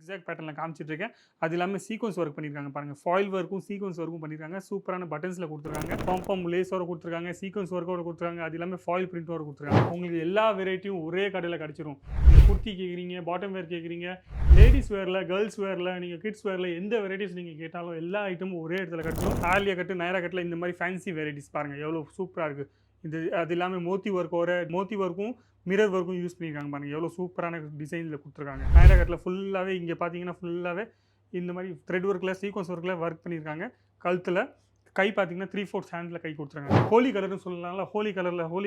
Zigzag பேட்டர்ல காமிச்சிட்டு இருக்கேன். அது இல்லாம சீக்வென்ஸ் ஒர்க் பண்ணியிருக்காங்க பாருங்க. ஃபாயில் ஒர்க்கும், சீக்வென்ஸ் ஒர்க்கும் பண்ணியிருக்காங்க. சூப்பரான பட்டன்ஸ்ல குடுத்துருக்காங்க. பாம் லேஸோட குடுத்துருக்காங்க. சீக்வென்ஸ் ஒர்க்கோட குடுத்துருக்காங்க. அது இல்லாம ஃபாயில் பிரிண்டோட குடுத்துருக்காங்க. உங்களுக்கு எல்லா வெரைட்டியும் ஒரே கடையில கிடைச்சிரும். நீங்க குர்த்தி கேட்குறீங்க, பாட்டம் வேர் கேட்குறீங்க, லேடீஸ் வேர்ல, கேர்ள்ஸ் வேர்ல, நீங்க கிட்ஸ் வேர்ல எந்த வெரைட்டிஸ் நீங்க கேட்டாலும் எல்லா ஐட்டமும் ஒரே இடத்துல கிடைச்சிரும். ஆலியா கட், நைரா கட்ல இந்த மாதிரி ஃபேன்சி வெரைட்டிஸ் பாருங்க எவ்வளவு சூப்பரா இருக்கு. இது அது இல்லாம மோத்தி ஒர்க்கும் மிரர் ஒர்க்கும் யூஸ் பண்ணியிருக்காங்க பாருங்க. எவ்வளோ சூப்பரான டிசைனில் கொடுத்துருக்காங்க. நைரா கட்டில் ஃபுல்லாகவே இங்கே பார்த்தீங்கன்னா ஃபுல்லாகவே இந்த மாதிரி த்ரெட் ஒர்க்கில், சீக்வன்ஸ் ஒர்க்கில் ஒர்க் பண்ணியிருக்காங்க. கழுத்தில் கை பார்த்தீங்கன்னா 3/4 ஹேண்டில் கை கொடுத்துருக்காங்க. ஹோலி கலர்னு சொல்லலாம்ல, ஹோலி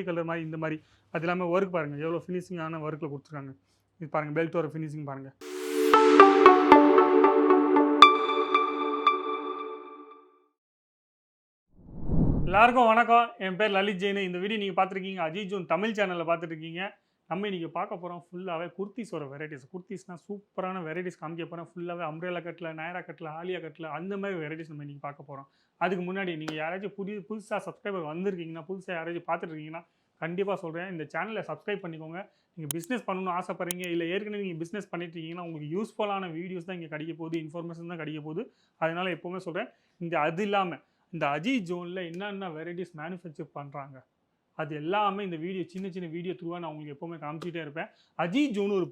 கலர் மாதிரி இந்த மாதிரி. அது இல்லாமல் ஒர்க் பாருங்கள் எவ்வளோ ஃபினிஷிங்கான ஒர்க்கில் கொடுத்துருக்காங்க. இது பாருங்கள், பெல்ட்டோட ஃபினிஷிங் பாருங்கள். எல்லாருக்கும் வணக்கம். என் பேர் லலித் ஜெயின். இந்த வீடியோ நீங்கள் பார்த்துருக்கீங்க அஜித் ஜோன் தமிழ் சேனலில் பார்த்துருக்கீங்க. நம்ம இன்றைக்கி பார்க்க போகிறோம் ஃபுல்லாகவே குர்த்திஸோட வெரைட்டிஸ். குர்த்திஸ்னால் சூப்பரான வெரைட்டிஸ் காமிக்க போகிறோம். ஃபுல்லாகவே அம்ப்ரெல்லா கட்டில், நைரா கட்டில், ஆலியா கட்டில் அந்த மாதிரி வெரைட்டிஸ் நம்ம இன்றைக்கி பார்க்க போகிறோம். அதுக்கு முன்னாடி நீங்கள் யாராச்சும் புதுசாக சப்ஸ்கிரைபர் வந்திருக்கீங்கன்னா, புதுசாக யாராச்சும் பார்த்துட்ருக்கீங்கன்னா கண்டிப்பாக சொல்கிறேன், இந்த சேனலை சப்ஸ்கிரைப் பண்ணிக்கோங்க. நீங்கள் பிஸ்னஸ் பண்ணணும்னு ஆசைப்படுறீங்க, இல்லை ஏற்கனவே நீங்கள் பிஸ்னஸ் பண்ணிட்டு இருக்கீங்கன்னா உங்களுக்கு யூஸ்ஃபுல்லான வீடியோஸ் தான் இங்கே கிடைக்க போகுது, இன்ஃபர்மேஷன் தான் கிடைக்க போகுது. அதனால் எப்போவுமே சொல்கிறேன், அது இல்லாமல் இந்த அஜித் ஜோனில் என்னென்ன வெரைட்டிஸ் மேனுஃபேக்சர் பண்ணுறாங்க அது எல்லாமே இந்த வீடியோ சின்ன வீடியோ த்ரூவாக நான் உங்களுக்கு எப்போவுமே காமிச்சிட்டே இருப்பேன். அஜித் ஜோன் ஒரு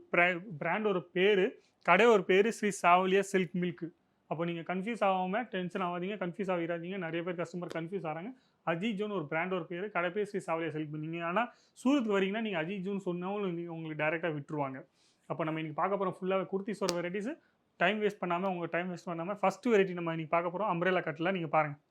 பிராண்டோட பேர், கடையோட பேர் ஸ்ரீ சாவலியா சில்க் மில்க். அப்போ நீங்கள் கன்ஃபியூஸ் ஆகாமல் டென்ஷன் ஆகாதீங்க, கன்ஃபியூஸ் ஆகிடாதீங்க. நிறைய பேர் கஸ்டமர் கன்ஃபியூஸ் ஆகிறாங்க. அஜித் ஜோன் ஒரு பிராண்டோட பேர், கடை பேர் ஸ்ரீ சாவலியா சில்க் மில்க். நீங்கள் ஆனால் சூரத்துக்கு வரீங்கன்னா நீங்கள் அஜித் ஜோன் சொன்னாலும் உங்களுக்கு டேரெக்டாக விட்டுருவாங்க. அப்போ நம்ம இன்றைக்கி பார்க்க போகிறோம் ஃபுல்லாக குர்த்திஸோட வெரைட்டிஸ். டைம் வேஸ்ட் பண்ணாமல் ஃபஸ்ட்டு வெரைட்டி நம்ம இன்றைக்கி பார்க்க போகிறோம் அம்ப்ரெல்லா கட்டில். நீங்கள் பாருங்கள்,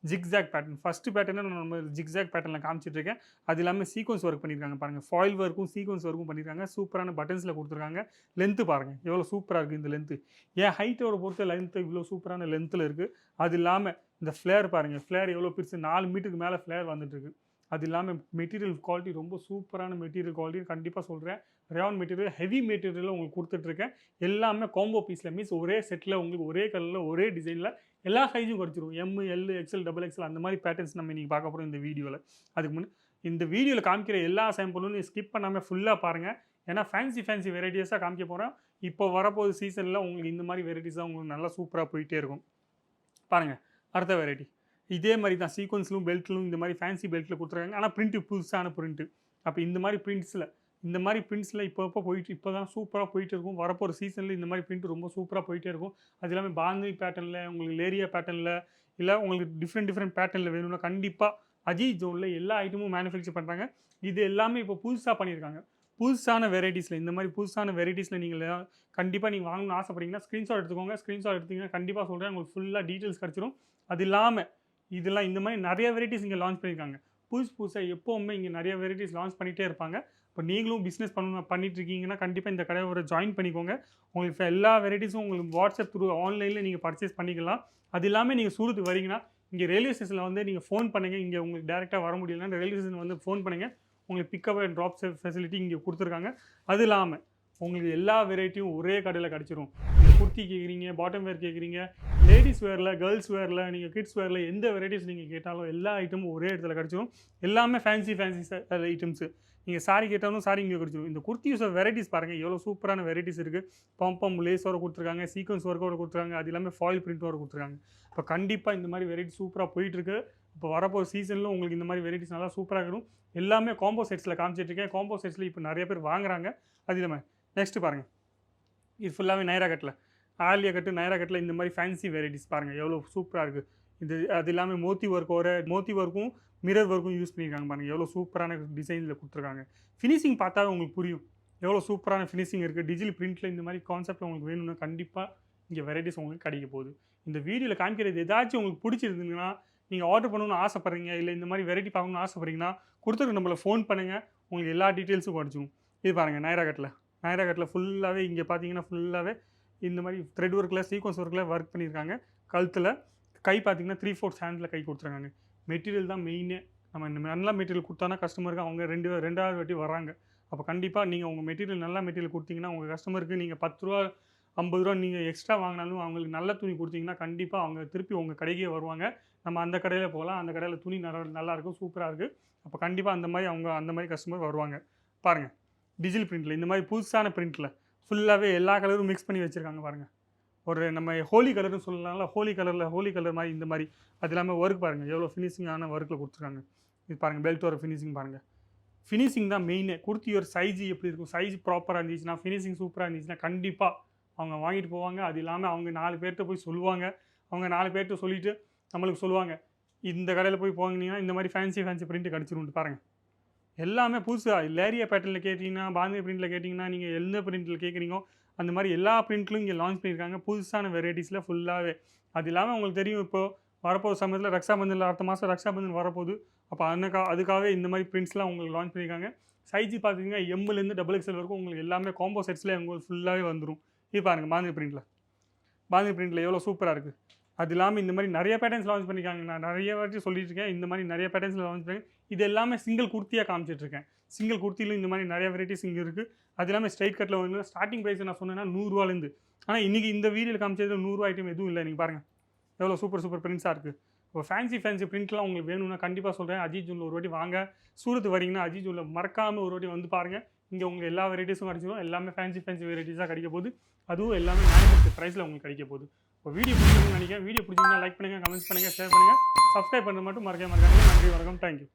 ஜிக்ஸாக் பேட்டர்ன். ஃபஸ்ட்டு பேட்டர்னு நம்ம ஜிக்ஸாக் பேட்டர்னில் காமிச்சிட்ருக்கேன். அது இல்லாமல் சீக்வன்ஸ் ஒர்க் பண்ணியிருக்காங்க பாருங்கள். ஃபாயில் ஒர்க்கும், சீக்வன்ஸ் ஒர்க்கும் பண்ணியிருக்காங்க. சூப்பரான பட்டன்ஸில் கொடுத்துருக்காங்க. லென்த்து பாருங்கள் எவ்வளோ சூப்பராக இருக்குது. இந்த லென்த்து என் ஹைட்டோட பொறுத்த லென்த்து இவ்வளோ சூப்பரான லென்த்தில் இருக்குது. அது இல்லாமல் இந்த ஃப்ளேர் பாருங்கள், ஃப்ளேர் எவ்வளோ பெருசு, 4 மீட்டருக்கு மேலே ஃப்ளேர் வந்துட்டுருக்கு. அது இல்லாமல் மெட்டீரியல் குவாலிட்டி ரொம்ப சூப்பரான மெட்டீரியல் குவாலிட்டி கண்டிப்பாக சொல்கிறேன். ரேயான் மெட்டீரியல், ஹெவி மெட்டீரியலில் உங்களுக்கு கொடுத்துட்ருக்கேன். எல்லாமே காம்போ பீஸில், மீன்ஸ் ஒரே செட்டில் உங்களுக்கு ஒரே கலரில் ஒரே டிசைனில் எல்லா சைஸும் கிடச்சிரும். எம், எல், எக்ஸ்எல், XXL அந்த மாதிரி பேட்டர்ன்ஸ் நம்ம இன்றைக்கி பார்க்க போகிறோம் இந்த வீடியோவில். அதுக்கு முன்னே இந்த வீடியோவில் காமிக்கிற எல்லா சாம்பிளும் நீ ஸ்கிப் பண்ணாமல் ஃபுல்லாக பாருங்கள். ஏன்னா ஃபேன்சி வெரைட்டிஸாக காமிக்க போகிறோம். இப்போ வரப்போகுது சீசனில் உங்களுக்கு இந்த மாதிரி வெரைட்டிஸாக உங்களுக்கு நல்லா சூப்பராக போயிட்டே இருக்கும். பாருங்கள், அடுத்த வெரைட்டி இதே மாதிரி தான். சீக்வன்ஸ்லும் பெல்ட்லும் இந்த மாதிரி ஃபேன்சி பெல்ட்டில் கொடுத்துருக்காங்க. ஆனால் பிரிண்ட்டு புதுசான பிரிண்ட்டு. அப்போ இந்த மாதிரி பிரிண்ட்ஸில் இப்போ தான் சூப்பராக போயிட்டு இருக்கும். வரப்போகிற சீசனில் இந்த மாதிரி பிரிண்ட் ரொம்ப சூப்பராக போயிட்டே இருக்கும். அது இல்லாமல் பாந்தினி பேட்டர்னில், உங்களுக்கு லேரியா பேட்டர்னில், இல்லை உங்களுக்கு டிஃப்ரெண்ட் பேட்டர்னில் வேணும்னா கண்டிப்பாக அஜித் ஜோனில் எல்லா ஐட்டமும் மேனுஃபேக்சர் பண்ணுறாங்க. இது எல்லாமே இப்போ புதுசாக பண்ணியிருக்காங்க. புதுசான வெரைட்டிஸில் நீங்கள் கண்டிப்பாக நீங்கள் வாங்கணும்னு ஆசைப்படுறீங்கன்னா ஸ்க்ரீன்ஷாட் எடுத்துக்கோங்க. ஸ்க்ரீன்ஷாட் எடுத்திங்கன்னா கண்டிப்பாக சொல்கிறேன் உங்களுக்கு ஃபுல்லாக டீட்டெயில்ஸ் கிடச்சிரும். அது இல்லாமல் இதெல்லாம் இந்த மாதிரி நிறைய வெரைட்டிஸ் இங்கே லான்ச் பண்ணியிருக்காங்க. புதுசாக எப்போவுமே இங்கே நிறைய வெரைட்டிஸ் லான்ச் பண்ணிகிட்டே இருப்பாங்க. இப்போ நீங்களும் பிஸ்னஸ் பண்ணிட்டுருக்கீங்கன்னா கண்டிப்பாக இந்த கடையை ஒரு ஜாயின் பண்ணிக்கோங்க. உங்களுக்கு எல்லா வெரைட்டிஸும் உங்களுக்கு வாட்ஸ்அப் த்ரூ ஆன்லைனில் நீங்கள் பர்ச்சேஸ் பண்ணிக்கலாம். அது இல்லாமல் நீங்கள் சூரத்துக்கு வரீங்கன்னா இங்கே ரயில்வே ஸ்டேஷனில் வந்து நீங்கள் ஃபோன் பண்ணுங்கள். இங்கே உங்களுக்கு டேரெக்டாக வர முடியலன்னா ரயில்வே ஸ்டேஷன் வந்து ஃபோன் பண்ணுங்கள். உங்களுக்கு பிக்கப் அண்ட் ட்ராப் ஃபெசிலிட்டி இங்கே கொடுத்துருக்காங்க. அது இல்லாமல் உங்களுக்கு எல்லா வெரைட்டியும் ஒரே கடையில் கிடச்சிரும். நீங்கள் குர்த்தி கேட்குறீங்க, பாட்டம் வேர் கேட்குறீங்க, லேடீஸ் வேரில், கேர்ள்ஸ் வேரில், நீங்கள் கிட்ஸ் வேரில் எந்த வெரைட்டிஸ் நீங்கள் கேட்டாலும் எல்லா ஐட்டமும் ஒரே இடத்துல கிடச்சிரும். எல்லாமே ஃபேன்சி ஐட்டம்ஸு. நீங்கள் சாரி கேட்டாலும் சாரி இங்கே கிடச்சிரும். இந்த குர்த்திஸோட வெரைட்டிஸ் பாருங்கள் எவ்வளோ சூப்பரான வெரைட்டிஸ் இருக்குது. பாம் லேஸோட கொடுத்துருக்காங்க, சீக்வன்ஸ் ஒர்க்கோட கொடுத்துருக்காங்க. அது எல்லாமே ஃபாயில் பிரிண்டோட கொடுத்துருக்காங்க. இப்போ கண்டிப்பாக இந்த மாதிரி வெரைட்டி சூப்பராக போயிட்டுருக்கு. இப்போ வரப்போ சீசனில் உங்களுக்கு இந்த மாதிரி வெரைட்டிஸ் நல்லா சூப்பராக இருக்கும். எல்லாமே காம்போ செட்ஸில் காமிச்சிட்ருக்கேன். காம்போ செட்ஸில் இப்போ நிறைய பேர் வாங்குறாங்க. அது இல்லாமல் நெக்ஸ்ட்டு பாருங்கள், இது ஃபுல்லாகவே நைரா கட்டில், ஆலியா கட்டு, நைரா கட்டில் இந்த மாதிரி ஃபேன்சி வெரைட்டிஸ் பாருங்கள் எவ்வளோ சூப்பராக இருக்குது. அது இல்லாமல் மோத்தி ஒர்க்கும் மிரர் ஒர்க்கும் யூஸ் பண்ணியிருக்காங்க பாருங்கள். எவ்வளோ சூப்பரான டிசைனில் கொடுத்துருக்காங்க. ஃபினிஷிங் பார்த்தாவே உங்களுக்கு புரியும் எவ்வளோ சூப்பரான ஃபினிஷிங் இருக்குது. டிஜிட்டல் பிரிண்ட்டில் இந்த மாதிரி கான்செப்ட் உங்களுக்கு வேணும்னா கண்டிப்பாக இங்கே வெரைட்டிஸ் உங்களுக்கு கிடைக்க போகுது. இந்த வீடியோவில் காமிக்கிறது ஏதாச்சும் உங்களுக்கு பிடிச்சிருந்தீங்கன்னா, நீங்கள் ஆர்டர் பண்ணணும்னு ஆசைப்பட்றீங்க, இல்லை இந்த மாதிரி வெரைட்டி பார்க்கணும்னு ஆசைப்பட்றீங்கன்னா கொடுத்துருக்கு நம்மளை ஃபோன் பண்ணுங்கள். உங்களுக்கு எல்லா டீட்டெயில்ஸும் கிடச்சிடும். இது பாருங்கள், நைரா கட்டில் ஃபுல்லாகவே இங்கே பார்த்தீங்கன்னா ஃபுல்லாகவே இந்த மாதிரி த்ரெட் ஒர்க்கில், சீக்வன்ஸ் ஒர்க்கில் ஒர்க் பண்ணியிருக்காங்க. கழுத்தில் கை பார்த்தீங்கன்னா 3/4 ஹேண்டில் கை கொடுத்துருக்காங்க. மெட்டீரியல் தான் மெயினே. நம்ம நல்ல மெட்டீரியல் கொடுத்தானா கஸ்டமருக்கு அவங்க ரெண்டாவது வாட்டி வராங்க. அப்போ கண்டிப்பாக நீங்கள் உங்கள் மெட்டீரியல் நல்ல மெட்டீரியல் கொடுத்தீங்கன்னா உங்கள் கஸ்டமருக்கு நீங்கள் 10 ரூபா 50 ரூபா நீங்கள் எக்ஸ்ட்ரா வாங்கினாலும் அவங்களுக்கு நல்ல துணி கொடுத்தீங்கன்னா கண்டிப்பாக அவங்க திருப்பி உங்கள் கடைக்கே வருவாங்க. நம்ம அந்த கடையில் போகலாம், அந்த கடையில் துணி நல்லாயிருக்கும், சூப்பராக இருக்குது. அப்போ கண்டிப்பாக அந்த மாதிரி கஸ்டமர் வருவாங்க. பாருங்கள், டிஜிட்டல் பிரிண்ட்டில் இந்த மாதிரி புதுசான பிரிண்ட்டில் ஃபுல்லாகவே எல்லா கலரும் மிக்ஸ் பண்ணி வச்சுருக்காங்க பாருங்கள். ஒரு நம்ம ஹோலி கலர்னு சொல்லலாம்ல, ஹோலி கலர் மாதிரி இந்த மாதிரி. அது இல்லாமல் ஒர்க் பாருங்கள் எவ்வளோ ஃபினிஷிங்கான ஒர்க்கில் கொடுத்துருக்காங்க. இது பாருங்கள் பெல்ட்டோட ஃபினிஷிங் பாருங்கள். ஃபினிஷிங் தான் மெயினே. குர்த்தியோட சைஸ் எப்படி இருக்கும், சைஸ் ப்ராப்பராக இருந்துச்சுன்னா, ஃபினிஷிங் சூப்பராக இருந்துச்சுன்னா கண்டிப்பாக அவங்க வாங்கிட்டு போவாங்க. அது இல்லாமல் அவங்க 4 பேர்கிட்ட போய் சொல்லுவாங்க. அவங்க 4 பேர்கிட்ட சொல்லிவிட்டு நம்மளுக்கு சொல்லுவாங்க, இந்த கடையில் போய் போனீங்கன்னா இந்த மாதிரி ஃபேன்சி பிரிண்ட்டு கிடச்சிருன்ட்டு பாருங்கள். எல்லாமே புதுசாக லேரியா பேட்டர்னில் கேட்டிங்கன்னா, பாந்தினி பிரிண்ட்டில் கேட்டிங்கன்னா, நீங்கள் எந்த பிரிண்ட்டில் கேட்குறீங்களோ அந்த மாதிரி எல்லா பிரிண்ட்லையும் இங்கே லான்ச் பண்ணியிருக்காங்க. புதுசான வெரைட்டிஸில் ஃபுல்லாகவே. அது இல்லாமல் உங்களுக்கு தெரியும், இப்போது வரப்போகிற சமயத்தில் ரக்ஷாபந்தனில் அடுத்த மாதம் ரக்ஷாபந்தன் வரப்போகுது. அப்போ அதுக்காகவே இந்த மாதிரி பிரிண்ட்ஸ்லாம் உங்களுக்கு லான்ச் பண்ணியிருக்காங்க. சைஸ் பார்த்தீங்கன்னா எம்லேருந்து XXL வரைக்கும் உங்களுக்கு எல்லாமே காம்போ செட்ஸில் உங்களுக்கு ஃபுல்லாகவே வந்துடும். இது பாருங்கள் பாந்தினி பிரிண்ட்டில் எவ்வளோ சூப்பராக இருக்குது. அது இல்லாமல் இந்த மாதிரி நிறைய பேட்டர்ன்ஸ் லான்ச் பண்ணியிருக்காங்க. நான் நிறைய வாட்டி சொல்லிட்டு இருக்கேன், இந்த மாதிரி நிறைய பேட்டர்ன்ஸில் லான்ச் பண்ணி இது எல்லாமே சிங்கிள் குர்த்தியாக காமிச்சிட்ருக்கேன். சிங்கிள் குர்த்தியிலும் இந்த மாதிரி நிறைய வெரைட்டிஸ் இங்கே இருக்குது. அது இல்லாமல் ஸ்ட்ரைட் கட்டில் வந்து ஸ்டார்டிங் ப்ரைஸ் நான் சொன்னேன்னா 100 ரூபாலேருந்து. ஆனால் இன்றைக்கி இந்த வீடியோவில் காமிச்சது 100 ரூபா ஐட்டம் எதுவும் இல்லை. நீங்கள் பாருங்கள் எவ்வளோ சூப்பர் பிரிண்ட்ஸாக இருக்குது. இப்போ ஃபேன்சி பிரிண்ட்லாம் உங்களுக்கு வேணும்னா கண்டிப்பாக சொல்கிறேன், அஜித் ஜூனில் ஒரு வாட்டி வாங்க. சூரத் வரீங்கன்னா அஜித் ஜூனில் மறக்காமல் ஒரு வாட்டி வந்து பாருங்கள். இங்கே உங்களுக்கு எல்லா வெரைட்டிஸும் கிடச்சிடும். எல்லாமே ஃபேன்சி வெரைட்டிஸாக கிடைக்க போகுது. அதுவும் எல்லாமே மேனுஃபேக்சர் ப்ரைஸில் உங்களுக்கு கிடைக்க போகுது. இப்போ வீடியோ பிடிச்சிருக்குன்னு நினைக்கிறேன். வீடியோ பிடிச்சிங்கன்னா லைக் பண்ணுங்கள், கமெண்ட்ஸ் பண்ணுங்கள், ஷேர் பண்ணுங்கள், சப்ஸ்கிரைப் பண்ணுறது மட்டும் மறக்காம. நன்றி, வணக்கம், தேங்க்யூ.